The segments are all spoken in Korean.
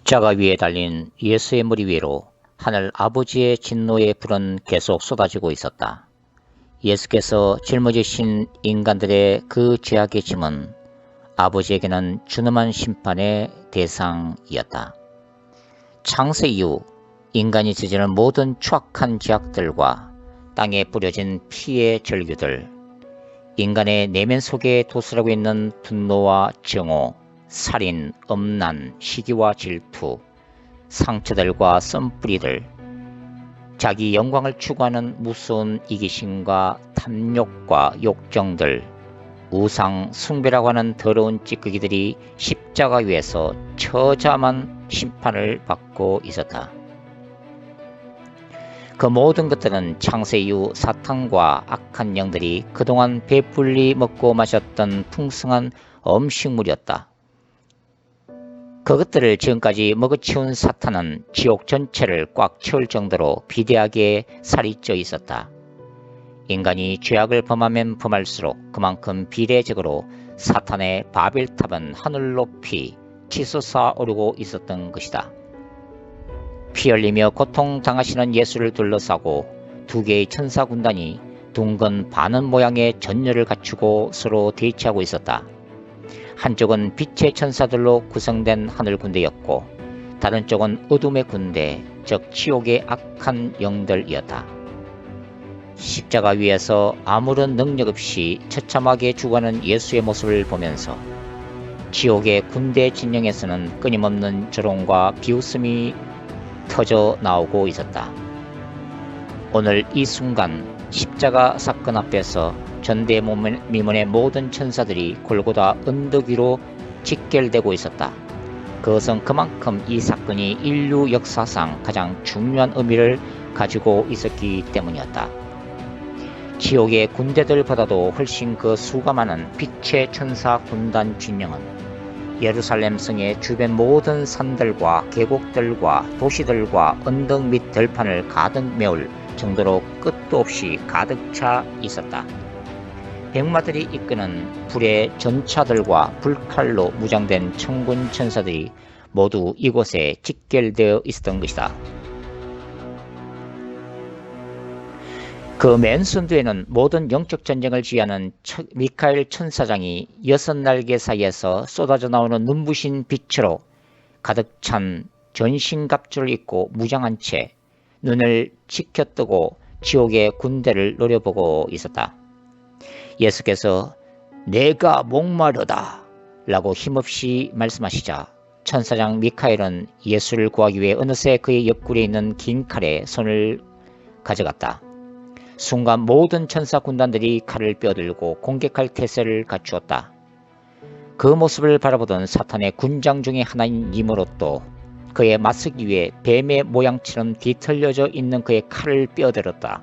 십자가 위에 달린 예수의 머리 위로 하늘 아버지의 진노의 불은 계속 쏟아지고 있었다. 예수께서 짊어지신 인간들의 그 죄악의 짐은 아버지에게는 준엄한 심판의 대상이었다. 창세 이후 인간이 저지른 모든 추악한 죄악들과 땅에 뿌려진 피의 절규들, 인간의 내면 속에 도스라고 있는 분노와 정오, 살인, 음란, 시기와 질투, 상처들과 썬뿌리들, 자기 영광을 추구하는 무서운 이기심과 탐욕과 욕정들, 우상 숭배라고 하는 더러운 찌꺼기들이 십자가 위에서 처참한 심판을 받고 있었다. 그 모든 것들은 창세 이후 사탄과 악한 영들이 그동안 배불리 먹고 마셨던 풍성한 음식물이었다. 그것들을 지금까지 먹어치운 사탄은 지옥 전체를 꽉 채울 정도로 비대하게 살이 쪄 있었다. 인간이 죄악을 범하면 범할수록 그만큼 비례적으로 사탄의 바벨탑은 하늘 높이 치솟아 오르고 있었던 것이다. 피 흘리며 고통당하시는 예수를 둘러싸고 두 개의 천사 군단이 둥근 바늘 모양의 전열을 갖추고 서로 대치하고 있었다. 한쪽은 빛의 천사들로 구성된 하늘 군대였고 다른 쪽은 어둠의 군대, 즉 지옥의 악한 영들이었다. 십자가 위에서 아무런 능력 없이 처참하게 죽어가는 예수의 모습을 보면서 지옥의 군대 진영에서는 끊임없는 조롱과 비웃음이 터져 나오고 있었다. 오늘 이 순간 십자가 사건 앞에서 전대미문의 모든 천사들이 골고다 언덕 위로 직결되고 있었다. 그것은 그만큼 이 사건이 인류 역사상 가장 중요한 의미를 가지고 있었기 때문이었다. 지옥의 군대들보다도 훨씬 그 수가 많은 빛의 천사 군단 진영은 예루살렘 성의 주변 모든 산들과 계곡들과 도시들과 언덕 및 들판을 가득 메울 정도로 끝도 없이 가득 차 있었다. 백마들이 이끄는 불의 전차들과 불칼로 무장된 천군 천사들이 모두 이곳에 직결되어 있었던 것이다. 그 맨손뒤에는 모든 영적 전쟁을 지휘하는 미카엘 천사장이 6날개 사이에서 쏟아져 나오는 눈부신 빛으로 가득 찬 전신갑주를 입고 무장한 채 눈을 치켜뜨고 지옥의 군대를 노려보고 있었다. 예수께서 내가 목마르다 라고 힘없이 말씀하시자 천사장 미카엘은 예수를 구하기 위해 어느새 그의 옆구리에 있는 긴 칼에 손을 가져갔다. 순간 모든 천사 군단들이 칼을 빼어들고 공격할 태세를 갖추었다. 그 모습을 바라보던 사탄의 군장 중의 하나인 니무롯도 그에 맞서기 위해 뱀의 모양처럼 뒤틀려져 있는 그의 칼을 빼어들었다.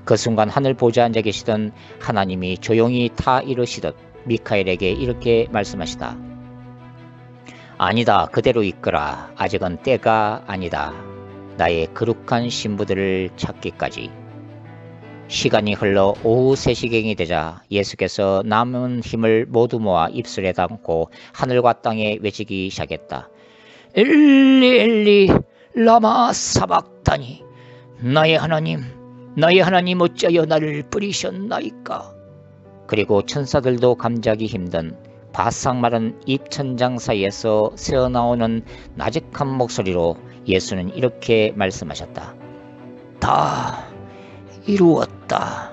그 순간 하늘 보좌에 앉아 계시던 하나님이 조용히 다 이르시듯 미카엘에게 이렇게 말씀하시다. 아니다, 그대로 이끌어. 아직은 때가 아니다. 나의 거룩한 신부들을 찾기까지. 시간이 흘러 오후 3시경이 되자 예수께서 남은 힘을 모두 모아 입술에 담고 하늘과 땅에 외치기 시작했다. 엘리 엘리 라마 사박다니, 나의 하나님 어찌하여 나를 버리셨나이까. 그리고 천사들도 감지하기 힘든 바싹 마른 입천장 사이에서 새어나오는 나직한 목소리로 예수는 이렇게 말씀하셨다. 다 이루었다.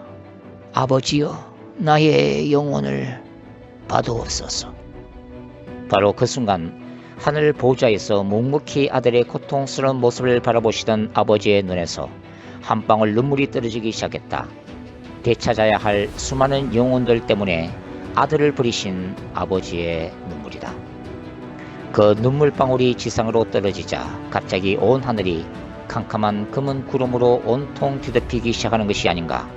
아버지여, 나의 영혼을 받으옵소서. 바로 그 순간 하늘 보좌에서 묵묵히 아들의 고통스러운 모습을 바라보시던 아버지의 눈에서 한 방울 눈물이 떨어지기 시작했다. 되찾아야 할 수많은 영혼들 때문에 아들을 버리신 아버지의 눈물이다. 그 눈물방울이 지상으로 떨어지자 갑자기 온 하늘이 캄캄한 검은 구름으로 온통 뒤덮이기 시작하는 것이 아닌가.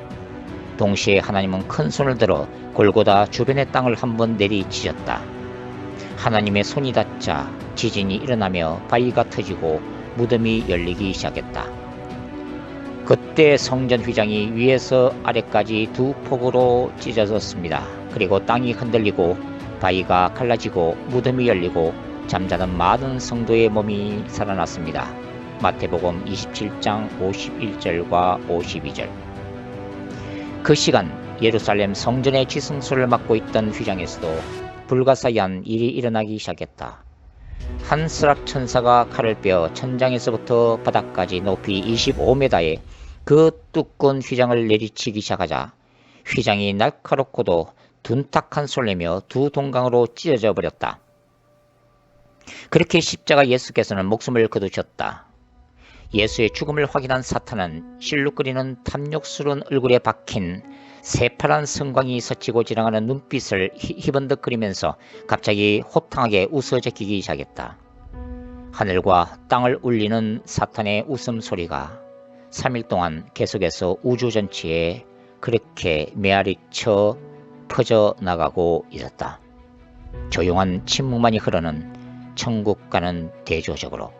동시에 하나님은 큰 손을 들어 골고다 주변의 땅을 한번 내리치셨다. 하나님의 손이 닿자 지진이 일어나며 바위가 터지고 무덤이 열리기 시작했다. 그때 성전 휘장이 위에서 아래까지 두 폭으로 찢어졌습니다. 그리고 땅이 흔들리고 바위가 갈라지고 무덤이 열리고 잠자던 많은 성도의 몸이 살아났습니다. 마태복음 27장 51절과 52절. 그 시간 예루살렘 성전의 지성소를 맡고 있던 휘장에서도 불가사의한 일이 일어나기 시작했다. 한 스락 천사가 칼을 빼어 천장에서부터 바닥까지 높이 25m의 그 두꺼운 휘장을 내리치기 시작하자 휘장이 날카롭고도 둔탁한 소리를 내며 두 동강으로 찢어져 버렸다. 그렇게 십자가 예수께서는 목숨을 거두셨다. 예수의 죽음을 확인한 사탄은 실룩거리는 탐욕스러운 얼굴에 박힌 새파란 성광이 서치고 지나가는 눈빛을 희번덕거리면서 갑자기 호탕하게 웃어 제끼기 시작했다. 하늘과 땅을 울리는 사탄의 웃음소리가 3일 동안 계속해서 우주 전체에 그렇게 메아리쳐 퍼져나가고 있었다. 조용한 침묵만이 흐르는 천국 가는 대조적으로.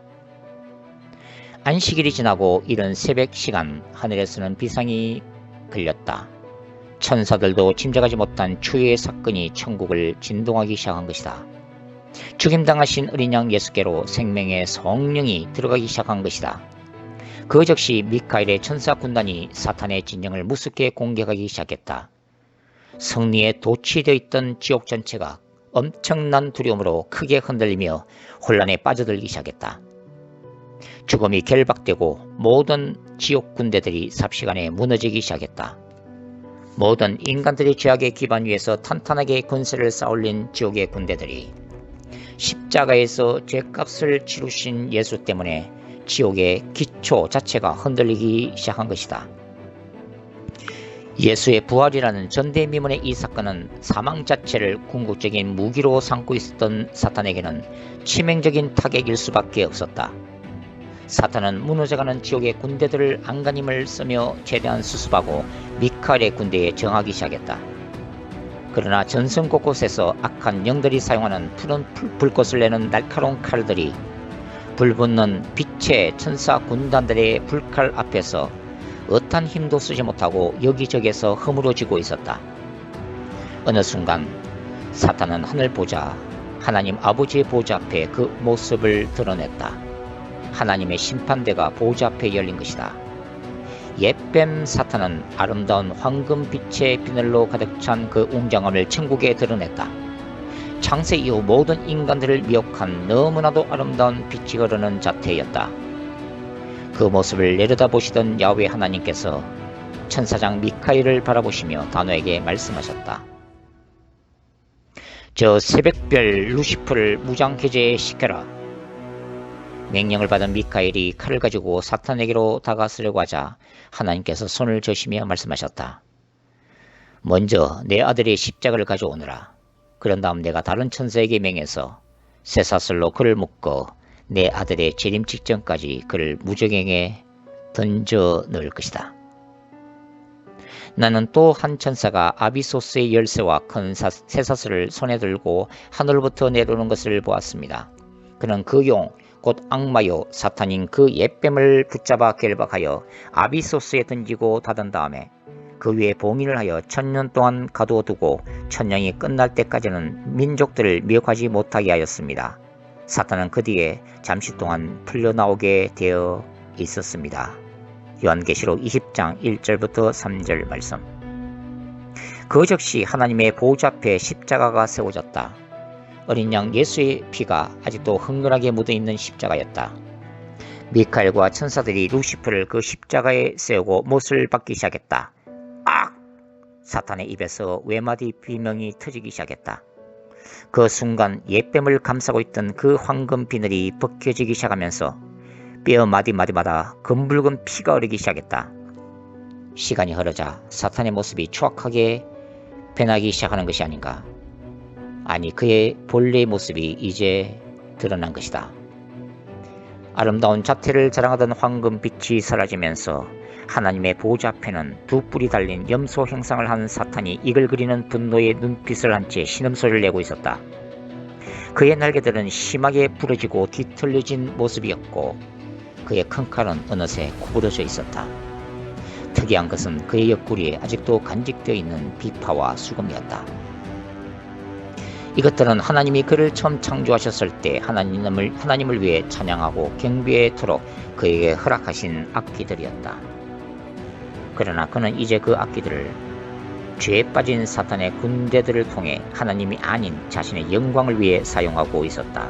안식일이 지나고 이른 새벽 시간 하늘에서는 비상이 걸렸다. 천사들도 짐작하지 못한 추위의 사건이 천국을 진동하기 시작한 것이다. 죽임당하신 어린 양 예수께로 생명의 성령이 들어가기 시작한 것이다. 그 즉시 미카엘의 천사 군단이 사탄의 진영을 무섭게 공격하기 시작했다. 성리에 도취되어 있던 지옥 전체가 엄청난 두려움으로 크게 흔들리며 혼란에 빠져들기 시작했다. 죽음이 결박되고 모든 지옥 군대들이 삽시간에 무너지기 시작했다. 모든 인간들의 죄악의 기반 위에서 탄탄하게 권세를 쌓아올린 지옥의 군대들이 십자가에서 죄값을 치르신 예수 때문에 지옥의 기초 자체가 흔들리기 시작한 것이다. 예수의 부활이라는 전대미문의 이 사건은 사망 자체를 궁극적인 무기로 삼고 있었던 사탄에게는 치명적인 타격일 수밖에 없었다. 사탄은 무너져가는 지옥의 군대들을 안간힘을 쓰며 최대한 수습하고 미카엘의 군대에 정하기 시작했다. 그러나 전선 곳곳에서 악한 영들이 사용하는 푸른 불꽃을 내는 날카로운 칼들이 불붙는 빛의 천사 군단들의 불칼 앞에서 어떠한 힘도 쓰지 못하고 여기저기에서 허물어지고 있었다. 어느 순간 사탄은 하늘 보좌, 하나님 아버지의 보좌 앞에 그 모습을 드러냈다. 하나님의 심판대가 보좌 앞에 열린 것이다. 옛뱀 사탄은 아름다운 황금빛의 비늘로 가득 찬 그 웅장함을 천국에 드러냈다. 창세 이후 모든 인간들을 미혹한 너무나도 아름다운 빛이 흐르는 자태였다. 그 모습을 내려다보시던 야훼 하나님께서 천사장 미카엘을 바라보시며 다노에게 말씀하셨다. 저 새벽별 루시프를 무장해제시켜라. 명령을 받은 미카엘이 칼을 가지고 사탄에게로 다가서려고 하자 하나님께서 손을 저시며 말씀하셨다. 먼저 내 아들의 십자가를 가져오너라. 그런 다음 내가 다른 천사에게 명해서 쇠사슬로 그를 묶어 내 아들의 재림 직전까지 그를 무저갱에 던져 넣을 것이다. 나는 또 한 천사가 아비소스의 열쇠와 큰 쇠사슬을 손에 들고 하늘부터 내려오는 것을 보았습니다. 그는 그 용 곧 악마요 사탄인 그 옛뱀을 붙잡아 결박하여 아비소스에 던지고 닫은 다음에 그 위에 봉인을 하여 1000년 동안 가두어두고 천년이 끝날 때까지는 민족들을 미혹하지 못하게 하였습니다. 사탄은 그 뒤에 잠시 동안 풀려나오게 되어 있었습니다. 요한계시록 20장 1절부터 3절 말씀. 그 즉시 하나님의 보좌 앞에 십자가가 세워졌다. 어린 양 예수의 피가 아직도 흥건하게 묻어있는 십자가였다. 미카엘과 천사들이 루시프를 그 십자가에 세우고 못을 박기 시작했다. 악! 사탄의 입에서 외마디 비명이 터지기 시작했다. 그 순간 옛뱀을 감싸고 있던 그 황금 비늘이 벗겨지기 시작하면서 뼈 마디마디마다 검붉은 피가 흐르기 시작했다. 시간이 흐르자 사탄의 모습이 추악하게 변하기 시작하는 것이 아닌가. 아니, 그의 본래의 모습이 이제 드러난 것이다. 아름다운 자태를 자랑하던 황금빛이 사라지면서 하나님의 보좌 앞에는 두 뿔이 달린 염소 형상을 한 사탄이 이글거리는 분노의 눈빛을 한 채 신음소리를 내고 있었다. 그의 날개들은 심하게 부러지고 뒤틀려진 모습이었고 그의 큰 칼은 어느새 구부러져 있었다. 특이한 것은 그의 옆구리에 아직도 간직되어 있는 비파와 수금이었다. 이것들은 하나님이 그를 처음 창조하셨을 때 하나님을 위해 찬양하고 경배토록 그에게 허락하신 악기들이었다. 그러나 그는 이제 그 악기들을 죄에 빠진 사탄의 군대들을 통해 하나님이 아닌 자신의 영광을 위해 사용하고 있었다.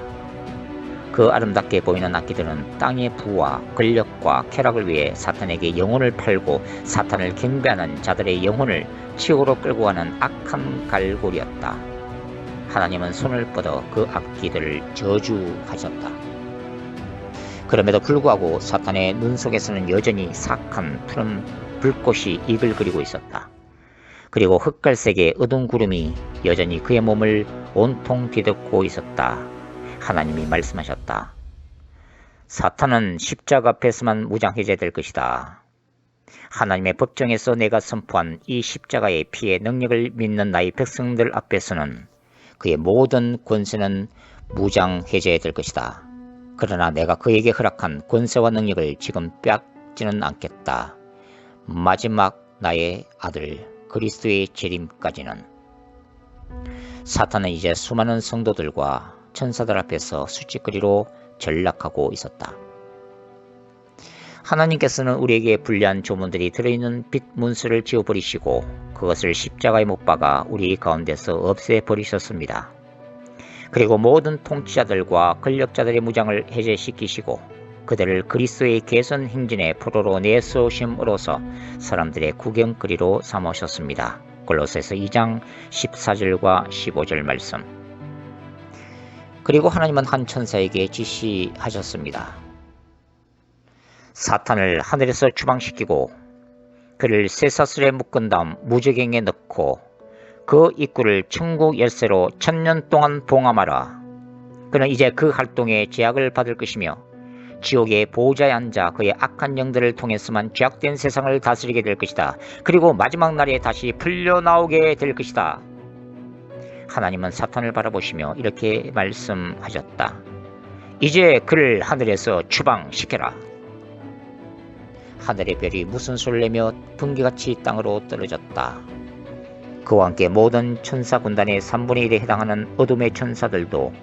그 아름답게 보이는 악기들은 땅의 부와 권력과 쾌락을 위해 사탄에게 영혼을 팔고 사탄을 경배하는 자들의 영혼을 지옥으로 끌고 가는 악한 갈고리였다. 하나님은 손을 뻗어 그 악기들을 저주하셨다. 그럼에도 불구하고 사탄의 눈 속에서는 여전히 사악한 푸른 불꽃이 이글거리고 있었다. 그리고 흑갈색의 어두운 구름이 여전히 그의 몸을 온통 뒤덮고 있었다. 하나님이 말씀하셨다. 사탄은 십자가 앞에서만 무장해제될 것이다. 하나님의 법정에서 내가 선포한 이 십자가의 피의 능력을 믿는 나의 백성들 앞에서는 그의 모든 권세는 무장해제될 것이다. 그러나 내가 그에게 허락한 권세와 능력을 지금 빼앗지는 않겠다. 마지막 나의 아들 그리스도의 재림까지는. 사탄은 이제 수많은 성도들과 천사들 앞에서 수치거리로 전락하고 있었다. 하나님께서는 우리에게 불리한 조문들이 들어있는 빛 문수를 지워버리시고 그것을 십자가에 못 박아 우리 가운데서 없애버리셨습니다. 그리고 모든 통치자들과 권력자들의 무장을 해제시키시고 그들을 그리스도의 개선 행진의 포로로 내쏘심으로써 사람들의 구경거리로 삼으셨습니다. 골로새서 2장 14절과 15절 말씀. 그리고 하나님은 한 천사에게 지시하셨습니다. 사탄을 하늘에서 추방시키고 그를 쇠사슬에 묶은 다음 무저갱에 넣고 그 입구를 천국 열쇠로 1000년 동안 봉함하라. 그는 이제 그 활동에 제약을 받을 것이며 지옥의 보호자에 앉아 그의 악한 영들을 통해서만 죄악된 세상을 다스리게 될 것이다. 그리고 마지막 날에 다시 풀려나오게 될 것이다. 하나님은 사탄을 바라보시며 이렇게 말씀하셨다. 이제 그를 하늘에서 추방시켜라. 하늘의 별이 무슨 소리를 내며 번개같이 땅으로 떨어졌다. 그와 함께 모든 천사 군단의 3분의 1에 해당하는 어둠의 천사들도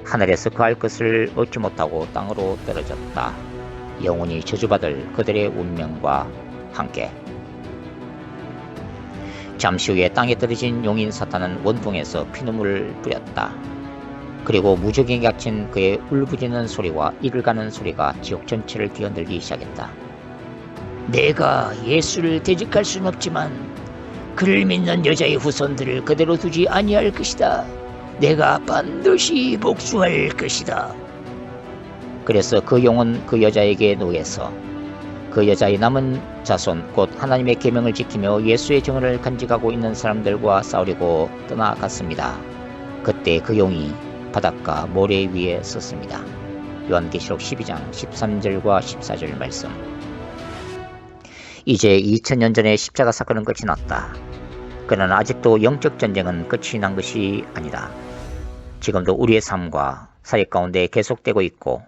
하늘에서 그할 것을 얻지 못하고 땅으로 떨어졌다. 영원히 저주받을 그들의 운명과 함께. 잠시 후에 땅에 떨어진 용인 사탄은 원통에서 피눈물을 뿌렸다. 그리고 무적에 갇힌 그의 울부짖는 소리와 이를 가는 소리가 지옥 전체를 뒤흔들기 시작했다. 내가 예수를 대적할 수는 없지만 그를 믿는 여자의 후손들을 그대로 두지 아니할 것이다. 내가 반드시 복수할 것이다. 그래서 그 영은 그 여자에게 노예서 그 여자의 남은 자손 곧 하나님의 계명을 지키며 예수의 정언을 간직하고 있는 사람들과 싸우려고 떠나갔습니다. 그때 그 용이 바닷가 모래 위에 섰습니다. 요한계시록 12장 13절과 14절 말씀. 이제 2000년 전의 십자가 사건은 끝이 났다. 그러나 아직도 영적 전쟁은 끝이 난 것이 아니다. 지금도 우리의 삶과 사회 가운데 계속되고 있고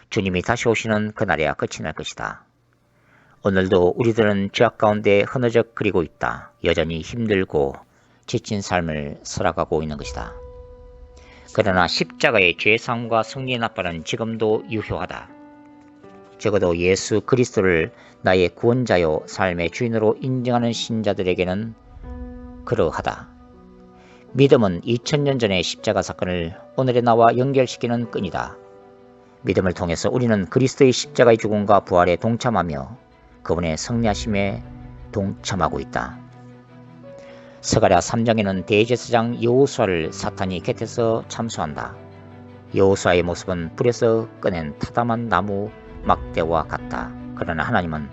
주님이 다시 오시는 그날에야 끝이 날 것이다. 오늘도 우리들은 죄악 가운데 흐느적거리고 있다. 여전히 힘들고 지친 삶을 살아가고 있는 것이다. 그러나 십자가의 죄사함과 승리의 나팔은 지금도 유효하다. 적어도 예수 그리스도를 나의 구원자요 삶의 주인으로 인정하는 신자들에게는 그러하다. 믿음은 2000년 전의 십자가 사건을 오늘의 나와 연결시키는 끈이다. 믿음을 통해서 우리는 그리스도의 십자가의 죽음과 부활에 동참하며 그분의 승리하심에 동참하고 있다. 스가랴 3장에는 대제사장 여호수아를 사탄이 곁에서 참수한다. 여호수아의 모습은 불에서 꺼낸 타담한 나무 막대와 같다. 그러나 하나님은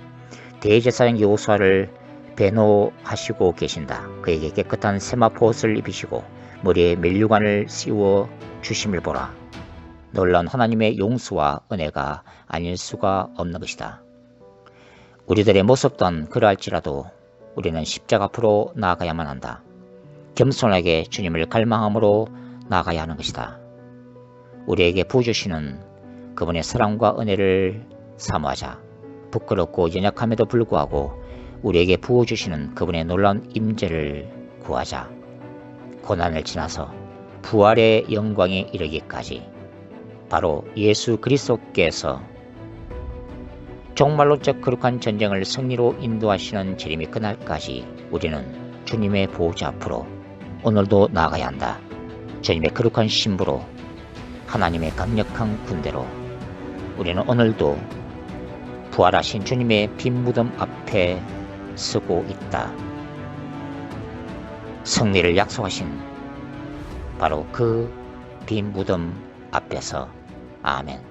대제사장 여호수아를 배노하시고 계신다. 그에게 깨끗한 세마포 옷을 입히시고 머리에 면류관을 씌워 주심을 보라. 놀라운 하나님의 용서와 은혜가 아닐 수가 없는 것이다. 우리들의 모습 또한 그러할지라도 우리는 십자가 앞으로 나아가야만 한다. 겸손하게 주님을 갈망함으로 나아가야 하는 것이다. 우리에게 부어주시는 그분의 사랑과 은혜를 사모하자. 부끄럽고 연약함에도 불구하고 우리에게 부어주시는 그분의 놀라운 임재를 구하자. 고난을 지나서 부활의 영광에 이르기까지 바로 예수 그리스도께서 종말론적 거룩한 전쟁을 승리로 인도하시는 재림의 그날까지 우리는 주님의 보호자 앞으로 오늘도 나아가야 한다. 주님의 거룩한 신부로 하나님의 강력한 군대로 우리는 오늘도 부활하신 주님의 빈 무덤 앞에 서고 있다. 승리를 약속하신 바로 그 빈 무덤 앞에서 아멘.